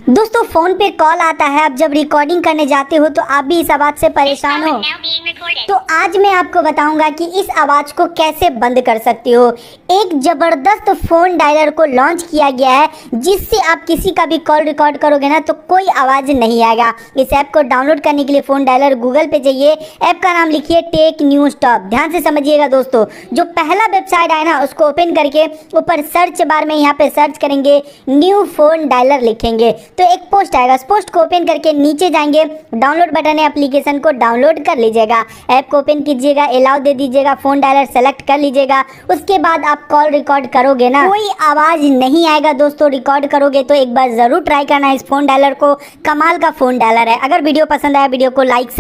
दोस्तों फोन पे कॉल आता है, अब जब रिकॉर्डिंग करने जाते हो तो आप भी इस आवाज से परेशान हो, तो आज मैं आपको बताऊंगा कि इस आवाज को कैसे बंद कर सकते हो। एक जबरदस्त फोन डायलर को लॉन्च किया गया है जिससे आप किसी का भी कॉल रिकॉर्ड करोगे ना तो कोई आवाज नहीं आएगा। इस ऐप को डाउनलोड करने के लिए फोन डायलर गूगल पे जाइए, ऐप का नाम लिखिए टेक न्यूज टॉप। ध्यान से समझिएगा दोस्तों, जो पहला वेबसाइट है ना उसको ओपन करके ऊपर सर्च बार में यहाँ पे सर्च करेंगे, न्यू फोन डायलर लिखेंगे तो एक पोस्ट आएगा। उस पोस्ट को ओपन करके नीचे जाएंगे, डाउनलोड बटन है, एप्लीकेशन को डाउनलोड कर लीजिएगा, ऐप को ओपन कीजिएगा, अलाउ दे दीजिएगा, फोन डायलर सेलेक्ट कर लीजिएगा। उसके बाद आप कॉल रिकॉर्ड करोगे ना कोई आवाज नहीं आएगा दोस्तों। रिकॉर्ड करोगे तो एक बार जरूर ट्राई करना इस फोन डायलर को, कमाल का फोन डायलर है। अगर वीडियो पसंद आया वीडियो को लाइक से